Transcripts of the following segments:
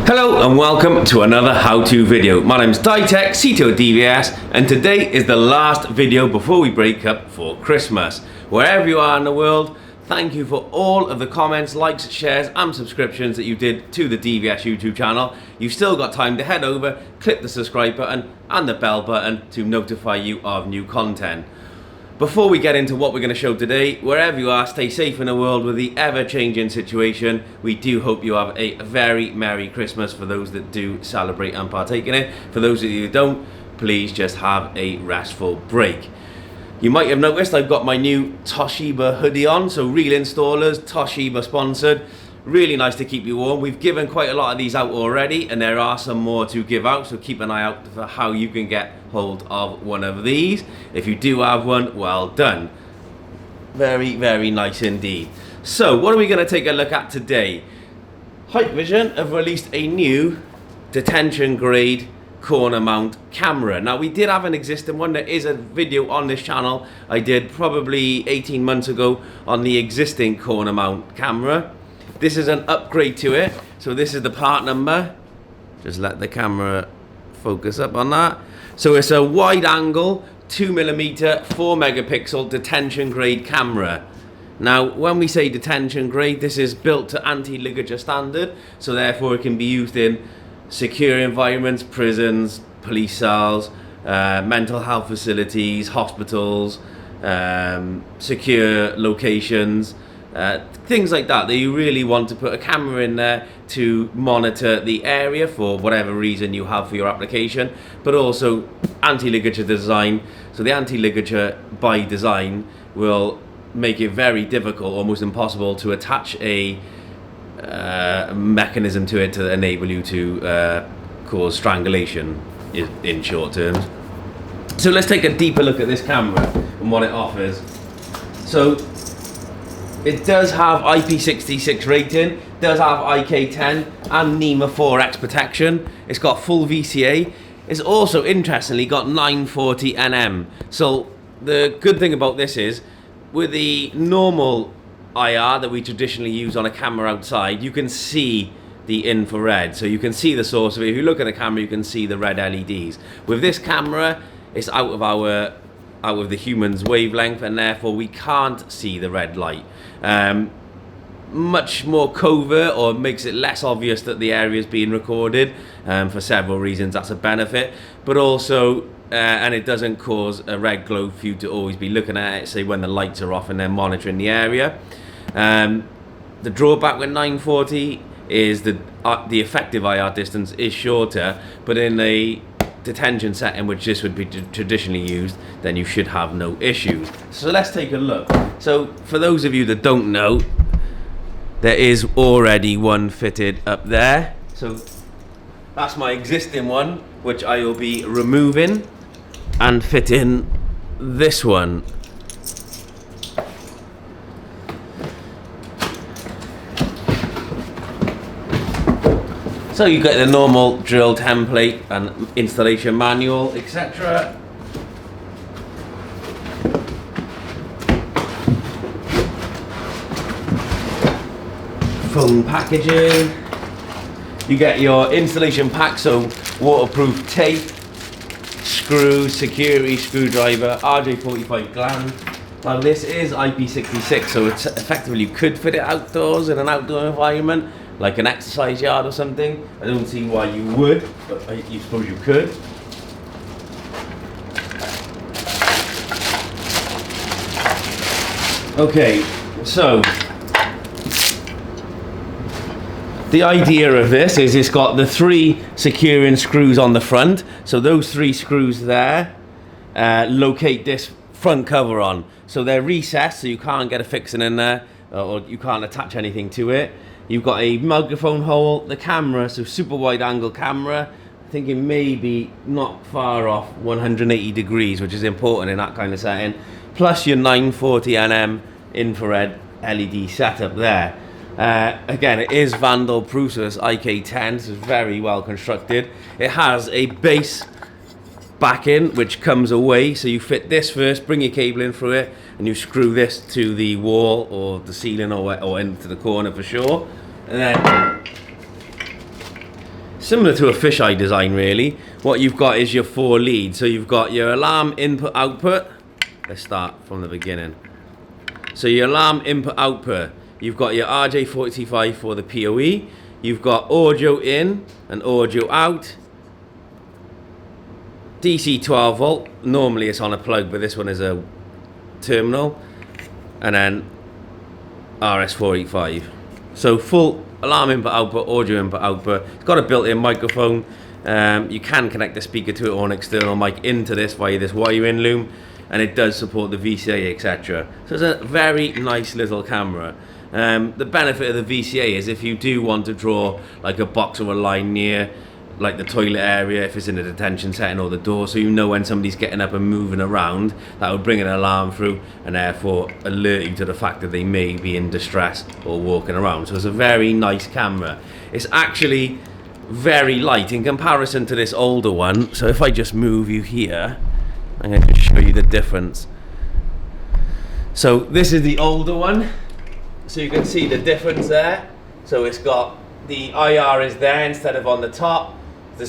Hello and welcome to another how-to video. My name is Ditech C2 DVS and today is the last video before we break up for Christmas. Wherever you are in the world, thank you for all of the comments, likes, shares and subscriptions that you did to the DVS YouTube channel. You've still got time to head over, click the subscribe button and the bell button to notify you of new content. Before we get into what we're going to show today, wherever you are, stay safe in the world with the ever-changing situation. We do hope you have a very Merry Christmas for those that do celebrate and partake in it. For those of you who don't, please just have a restful break. You might have noticed I've got my new Toshiba hoodie on, so real installers, Toshiba sponsored. Really nice to keep you warm. We've given quite a lot of these out already and there are some more to give out, so keep an eye out for how you can get hold of one of these. If you do have one, well done. Very, very nice indeed. So what are we going to take a look at today? Hikvision have released a new detention grade corner mount camera. Now we did have an existing one. There is a video on this channel I did probably 18 months ago on the existing corner mount camera. This is an upgrade to it. So this is the part number. Just let the camera focus up on that. So it's a wide angle 2mm 4 megapixel detention grade camera. Now when we say detention grade, this is built to anti-ligature standard, so therefore it can be used in secure environments, prisons, police cells, mental health facilities, hospitals, secure locations, things like that you really want to put a camera in there to monitor the area for whatever reason you have for your application, but also anti-ligature design. So the anti-ligature by design will make it very difficult, almost impossible, to attach a mechanism to it to enable you to cause strangulation in short terms. So let's take a deeper look at this camera and what it offers. So it does have IP66 rating, does have IK10 and NEMA 4X protection. It's got full VCA. It's also interestingly got 940 nm. So the good thing about this is, with the normal IR that we traditionally use on a camera outside, you can see the infrared, so you can see the source of it. If you look at the camera, you can see the red LEDs. With this camera, it's out of the human's wavelength, and therefore we can't see the red light. Much more covert, or makes it less obvious that the area is being recorded. For several reasons, that's a benefit, but also and it doesn't cause a red glow for you to always be looking at it, say when the lights are off and then monitoring the area. The drawback with 940 is that the effective IR distance is shorter, but in a detention setting, which this would be traditionally used, then you should have no issues. So let's take a look. So for those of you that don't know, there is already one fitted up there. So that's my existing one, which I will be removing and fitting this one. So you get the normal drill template and installation manual, etc. Foam packaging. You get your installation pack, so waterproof tape, screws, security screwdriver, RJ45 gland. Now this is IP66, so it's effectively, you could fit it outdoors in an outdoor environment, like an exercise yard or something. I don't see why you would, but I suppose you could. Okay, so the idea of this is it's got the 3 securing screws on the front. So those 3 screws there locate this front cover on. So they're recessed, so you can't get a fixing in there, or you can't attach anything to it. You've got a microphone hole, the camera, so super wide angle camera. I think it may be not far off 180 degrees, which is important in that kind of setting. Plus your 940 nm infrared LED setup there. Again, it is vandal proof, so it's IK10, so it's very well constructed. It has a base backing which comes away, so you fit this first, bring your cable in through it, and you screw this to the wall or the ceiling or into the corner for sure. And then, similar to a fisheye design really, what you've got is your 4 leads. So you've got your alarm input output. Let's start from the beginning. So your alarm input output, you've got your RJ45 for the PoE, you've got audio in and audio out, DC 12 volt, normally it's on a plug, but this one is a terminal, and then RS485. So full alarm input output, audio input output. It's got a built-in microphone. You can connect the speaker to it or an external mic into this via this wiring loom, and it does support the VCA, etc. So it's a very nice little camera. The benefit of the VCA is if you do want to draw like a box or a line near like the toilet area, if it's in a detention setting, or the door, so you know when somebody's getting up and moving around, that would bring an alarm through and therefore alert you to the fact that they may be in distress or walking around. So it's a very nice camera. It's actually very light in comparison to this older one. So if I just move you here, I'm going to show you the difference. So this is the older one, so you can see the difference there. So it's got the IR is there instead of on the top. The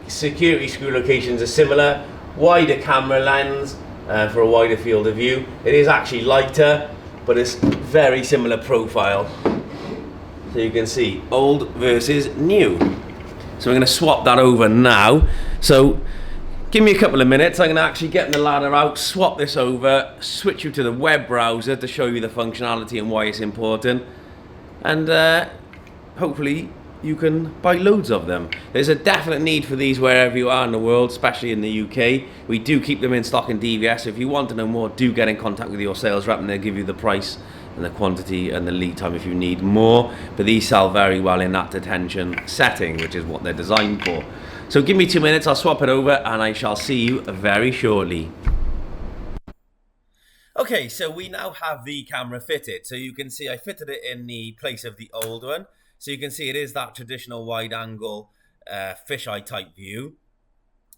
security screw locations are similar. Wider camera lens for a wider field of view. It is actually lighter, but it's very similar profile. So you can see old versus new. So we're going to swap that over now. So give me a couple of minutes. I'm going to actually get the ladder out, swap this over, switch you to the web browser to show you the functionality and why it's important. And hopefully you can buy loads of them. There's a definite need for these wherever you are in the world, especially in the UK. We do keep them in stock in DVS. So if you want to know more, do get in contact with your sales rep and they'll give you the price and the quantity and the lead time if you need more. But these sell very well in that detention setting, which is what they're designed for. So give me 2 minutes, I'll swap it over and I shall see you very shortly. Okay, so we now have the camera fitted. So you can see I fitted it in the place of the old one. So you can see it is that traditional wide angle fisheye type view.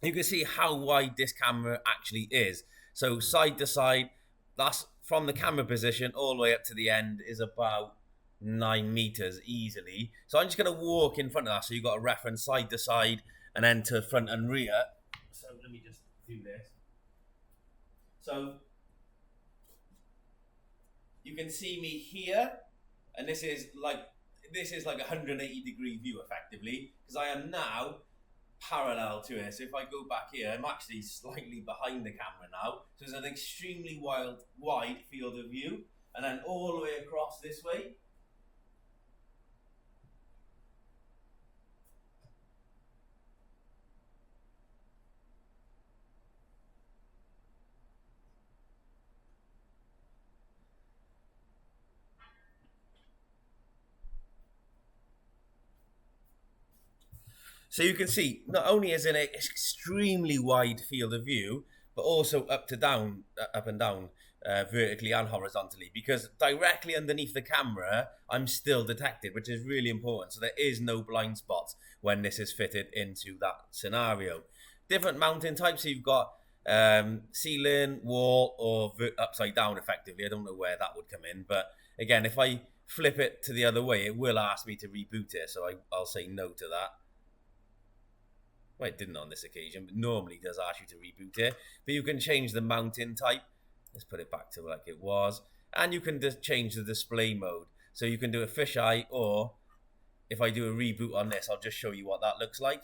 You can see how wide this camera actually is. So side to side, that's from the camera position all the way up to the end is about 9 meters easily. So I'm just going to walk in front of that so you've got a reference side to side and then to front and rear. So let me just do this. So you can see me here, and this is like a 180 degree view effectively, because I am now parallel to it. So if I go back here, I'm actually slightly behind the camera now. So it's an extremely wide field of view, and then all the way across this way. So you can see, not only is it an extremely wide field of view, but also up and down, vertically and horizontally, because directly underneath the camera, I'm still detected, which is really important. So there is no blind spots when this is fitted into that scenario. Different mounting types, so you've got ceiling, wall, or upside down effectively. I don't know where that would come in, but again, if I flip it to the other way, it will ask me to reboot it, so I'll say no to that. Well, it didn't on this occasion, but normally it does ask you to reboot it. But you can change the mounting type. Let's put it back to like it was. And you can just change the display mode. So you can do a fisheye, or if I do a reboot on this, I'll just show you what that looks like.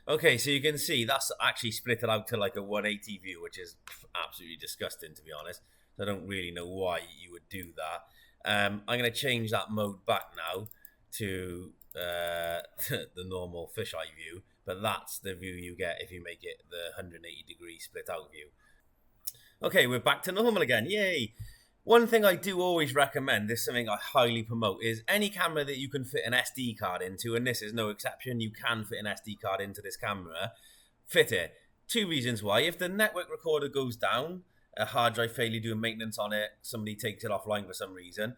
Okay, so you can see that's actually split it out to like a 180 view, which is absolutely disgusting, to be honest. I don't really know why you would do that. I'm going to change that mode back now to the normal fisheye view. But that's the view you get if you make it the 180 degree split out view. Okay, we're back to normal again. Yay! One thing I do always recommend, this is something I highly promote, is any camera that you can fit an SD card into, and this is no exception, you can fit an SD card into this camera, fit it. 2 reasons why. If the network recorder goes down, a hard drive failure, doing maintenance on it, somebody takes it offline for some reason,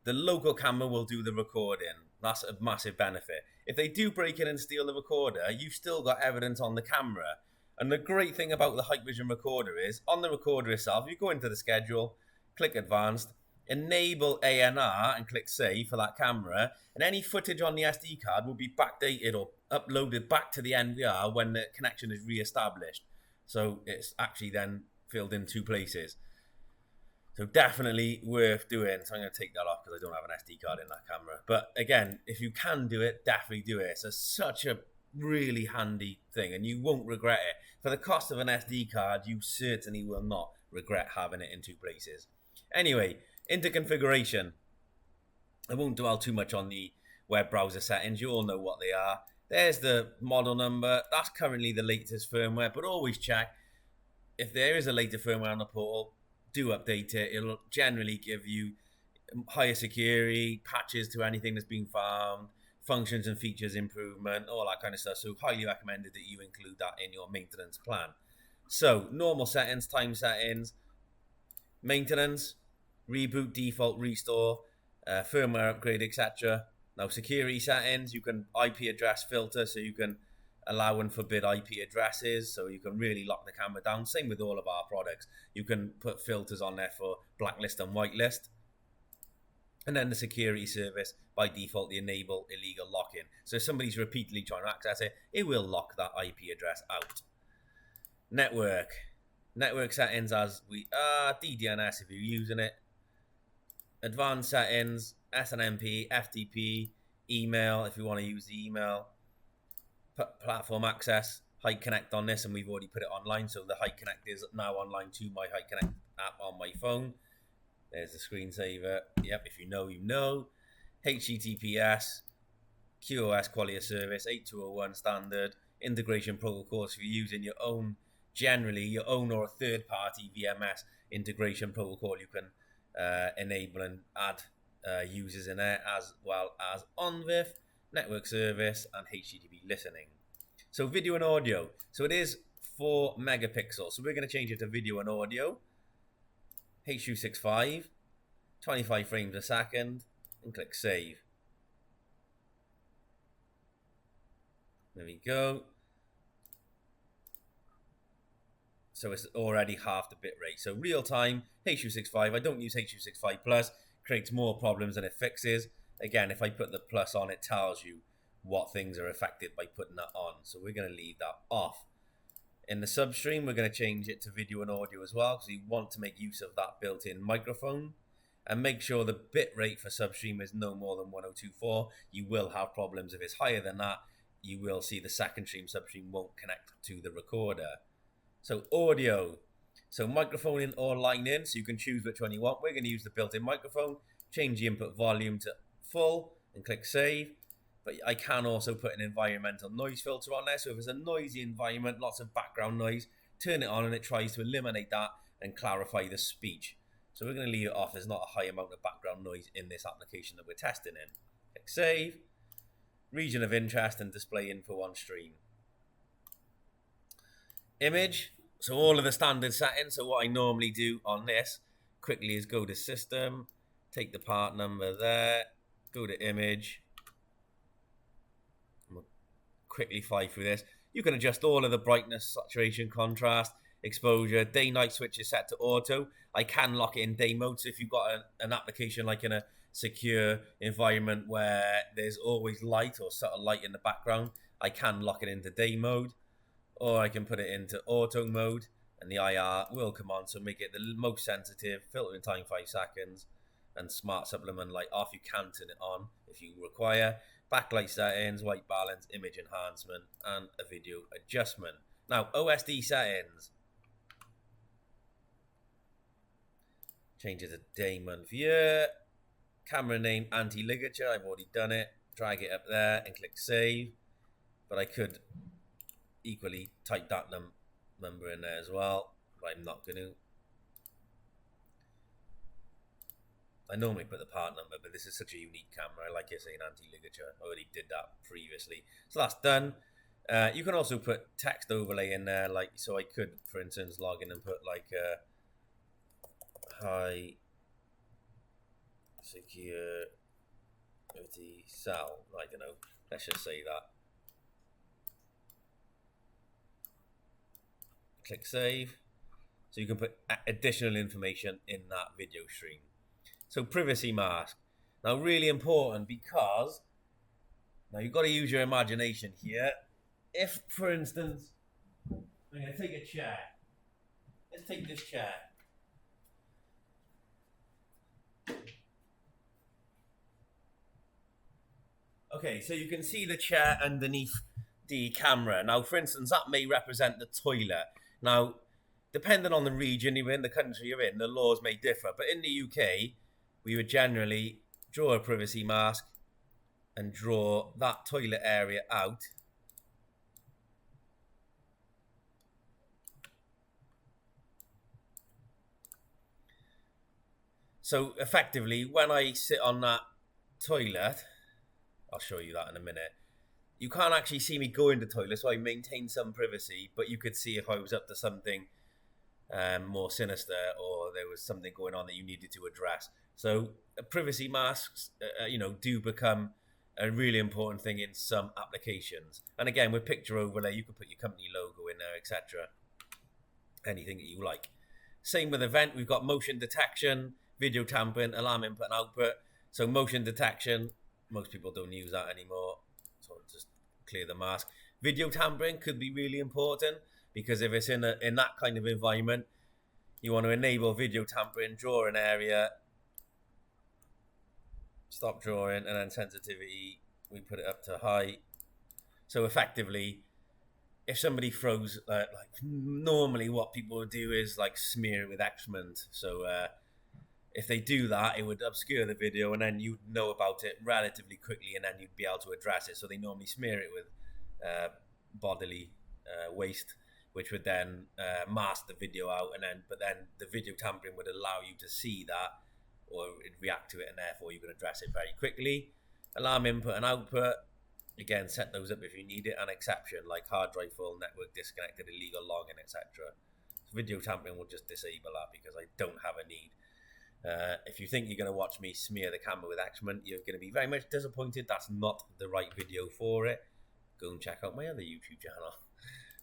the local camera will do the recording. That's a massive benefit. If they do break in and steal the recorder, you've still got evidence on the camera. And the great thing about the Hikvision recorder is, on the recorder itself, you go into the schedule, click advanced, enable ANR and click save for that camera, and any footage on the SD card will be backdated or uploaded back to the NVR when the connection is re-established. So it's actually then filled in 2 places. So definitely worth doing. So I'm going to take that off because I don't have an SD card in that camera. But again, if you can do it, definitely do it. It's such a really handy thing and you won't regret it. For the cost of an SD card, you certainly will not regret having it in 2 places. Anyway, into configuration. I won't dwell too much on the web browser settings. You all know what they are. There's the model number. That's currently the latest firmware, but always check. If there is a later firmware on the portal, do update it. It'll generally give you higher security, patches to anything that's been found, functions and features improvement, all that kind of stuff. So highly recommended that you include that in your maintenance plan. So normal settings, time settings, maintenance, reboot, default, restore, firmware upgrade, etc. Now security settings, you can IP address filter, so you can allow and forbid IP addresses, so you can really lock the camera down. Same with all of our products. You can put filters on there for blacklist and whitelist. And then the security service, by default, they enable illegal lock-in. So if somebody's repeatedly trying to access it, it will lock that IP address out. Network settings as we are, DDNS if you're using it. Advanced settings, SNMP, FTP, email if you want to use the email. Platform access, HiConnect on this, and we've already put it online, so the HiConnect is now online to my HiConnect app on my phone. There's the screensaver. Yep, if you know, you know. HTTPS, QoS quality of service, 8201 standard, integration protocols. If you're using your own, generally your own or a third-party VMS integration protocol, you can enable and add users in there, as well as OnVIF, network service, and HTTP listening. So video and audio. So it is 4 megapixels. So we're going to change it to video and audio. H.265, 25 frames a second, and click save. There we go. So it's already half the bit rate. So real time, H.265. I don't use H.265 Plus. Creates more problems than it fixes. Again, if I put the plus on, it tells you what things are affected by putting that on. So we're going to leave that off. In the substream, we're going to change it to video and audio as well, because you want to make use of that built-in microphone. And make sure the bit rate for substream is no more than 1024. You will have problems if it's higher than that. You will see the second stream substream won't connect to the recorder. So audio. So microphone in or line in, so you can choose which one you want. We're going to use the built-in microphone. Change the input volume to full and click save. But I can also put an environmental noise filter on there. So if it's a noisy environment, lots of background noise, turn it on and it tries to eliminate that and clarify the speech. So we're going to leave it off. There's not a high amount of background noise in this application that we're testing in. Click save. Region of interest and display info on stream. Image. So all of the standard settings. So what I normally do on this quickly is go to system, take the part number there, go to image. We'll quickly fly through this. You can adjust all of the brightness, saturation, contrast, exposure. Day night switch is set to auto. I can lock it in day mode. So if you've got an application like in a secure environment where there's always light or subtle light in the background, I can lock it into day mode. Or I can put it into auto mode and the IR will come on, so make it the most sensitive, filtering time 5 seconds, and smart supplement light off. You can turn it on if you require. Backlight settings, white balance, image enhancement, and a video adjustment. Now, OSD settings. Change it to day, month, year. Camera name, Anti-Ligature. I've already done it. Drag it up there and click save. But I could equally type that number in there as well, but I'm not going to. I normally put the part number, but this is such a unique camera. I like it saying Anti-Ligature. I already did that previously. So that's done. You can also put text overlay in there, like, so I could, for instance, log in and put like high security cell. I don't know. Let's just say that. Click save. So you can put additional information in that video stream. So privacy mask. Now really important, because now you've got to use your imagination here. If, for instance, I'm going to take a chair. Let's take this chair. Okay, so you can see the chair underneath the camera. Now, for instance, that may represent the toilet. Now, depending on the region you're in, the country you're in, the laws may differ. But in the UK, we would generally draw a privacy mask and draw that toilet area out. So effectively, when I sit on that toilet, I'll show you that in a minute, you can't actually see me go into the toilet, so I maintain some privacy, but you could see if I was up to something more sinister, or there was something going on that you needed to address. So privacy masks, do become a really important thing in some applications. And again, with picture overlay, you can put your company logo in there, etc. Anything that you like. Same with event, we've got motion detection, video tampering, alarm input and output. So motion detection, most people don't use that anymore, so I'll just clear the mask. Video tampering could be really important, because if it's in that kind of environment, you want to enable video tampering, draw an area, stop drawing, and then sensitivity, we put it up to high. So effectively, if somebody throws, normally what people would do is like smear it with excrement. So if they do that, it would obscure the video, and then you'd know about it relatively quickly, and then you'd be able to address it. So they normally smear it with bodily waste, which would then mask the video out, but then the video tampering would allow you to see that or react to it, and therefore you can address it very quickly. Alarm input and output, again, set those up if you need it. An exception like hard drive full, network disconnected, illegal logging, etc. So video tampering will just disable that, because I don't have a need. If you think you're going to watch me smear the camera with excrement, you're going to be very much disappointed. That's not the right video for it. Go and check out my other YouTube channel.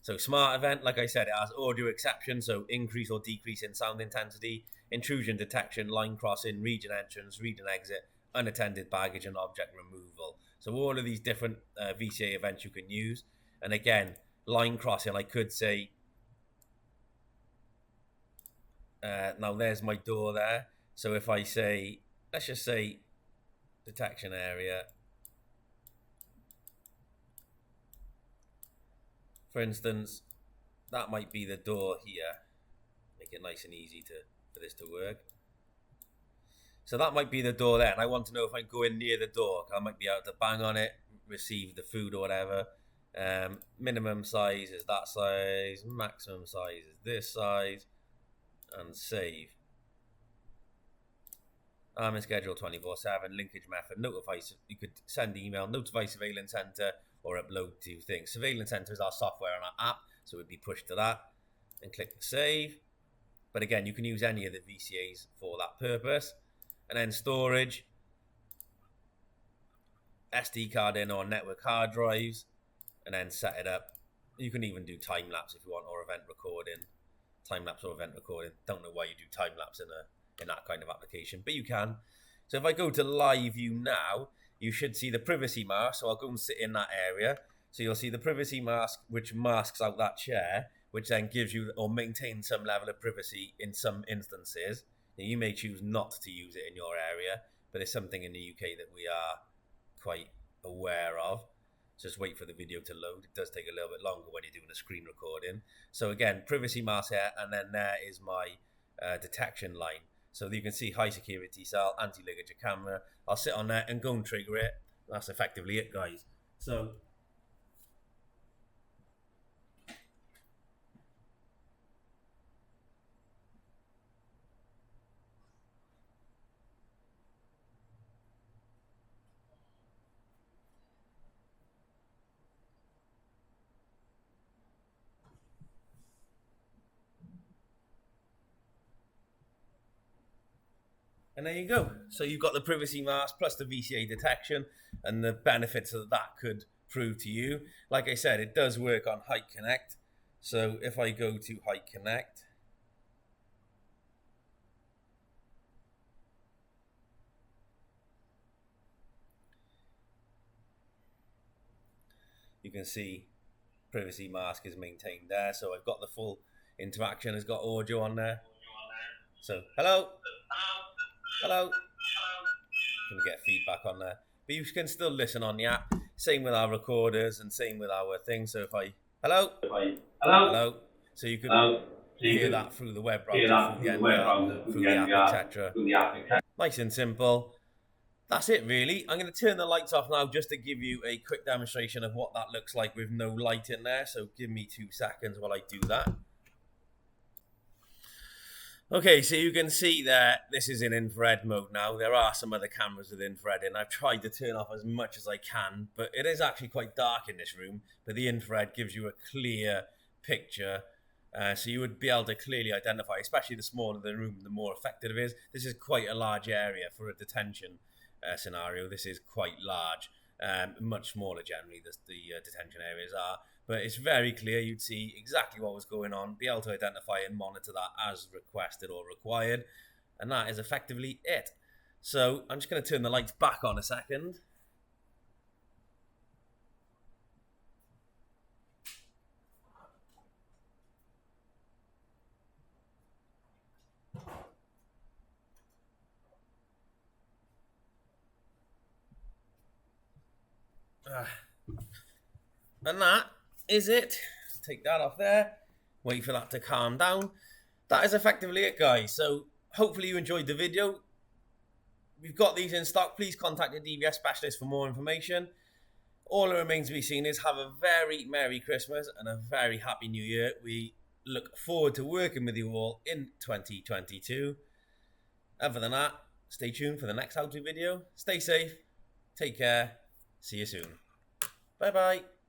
So smart event, like I said, it has audio exception, so increase or decrease in sound intensity, intrusion detection, line crossing, region entrance, region exit, unattended baggage, and object removal. So all of these different VCA events you can use. And again, line crossing, I could say, now there's my door there. So if I say, let's just say detection area, for instance, that might be the door here. Make it nice and easy for this to work. So that might be the door there, and I want to know if I go in near the door. I might be able to bang on it, receive the food or whatever. Minimum size is that size, maximum size is this size, and save. I'm in schedule 24/7, linkage method, notify, you could send email, notify surveillance center, or upload to things. Surveillance center is our software on our app, so it would be pushed to that, and click save. But again, you can use any of the VCAs for that purpose. And then storage, SD card in or network hard drives, and then set it up. You can even do time lapse if you want, or event recording. Time lapse or event recording. Don't know why you do time lapse in that kind of application, but you can. So if I go to live view now, you should see the privacy mask. So I'll go and sit in that area. So you'll see the privacy mask, which masks out that chair, which then gives you or maintains some level of privacy in some instances. Now, you may choose not to use it in your area, but it's something in the UK that we are quite aware of. Just wait for the video to load. It does take a little bit longer when you're doing a screen recording. So again, privacy mask here, and then there is my detection line. So you can see high security cell, anti-ligature camera. I'll sit on there and go and trigger it. That's effectively it, guys. So and there you go. So you've got the privacy mask plus the VCA detection, and the benefits that could prove to you. Like I said, it does work on Hikvision. So if I go to High Connect, you can see privacy mask is maintained there. So I've got the full interaction, it's got audio on there. So hello, hello, can we get feedback on there? But you can still listen on the app. Same with our recorders and same with our thing. So if I hello, so you can hear that through the web browser, through the app, etc. Nice and simple. That's it really. I'm going to turn the lights off now just to give you a quick demonstration of what that looks like with no light in there. So give me 2 seconds while I do that. Okay, so you can see that this is in infrared mode now. There are some other cameras with infrared in. I've tried to turn off as much as I can, but it is actually quite dark in this room. But the infrared gives you a clear picture. So you would be able to clearly identify, especially the smaller the room, the more effective it is. This is quite a large area for a detention scenario. This is quite large, much smaller generally the detention areas are. But it's very clear. You'd see exactly what was going on, be able to identify and monitor that as requested or required. And that is effectively it. So I'm just going to turn the lights back on a second. And that is it. Take that off there. Wait for that to calm down. That is effectively it, guys. So hopefully you enjoyed the video. We've got these in stock. Please contact your DVS specialist for more information. All that remains to be seen is have a very Merry Christmas and a very Happy New Year. We look forward to working with you all in 2022. Other than that, stay tuned for the next how-to video. Stay safe. Take care. See you soon. Bye-bye.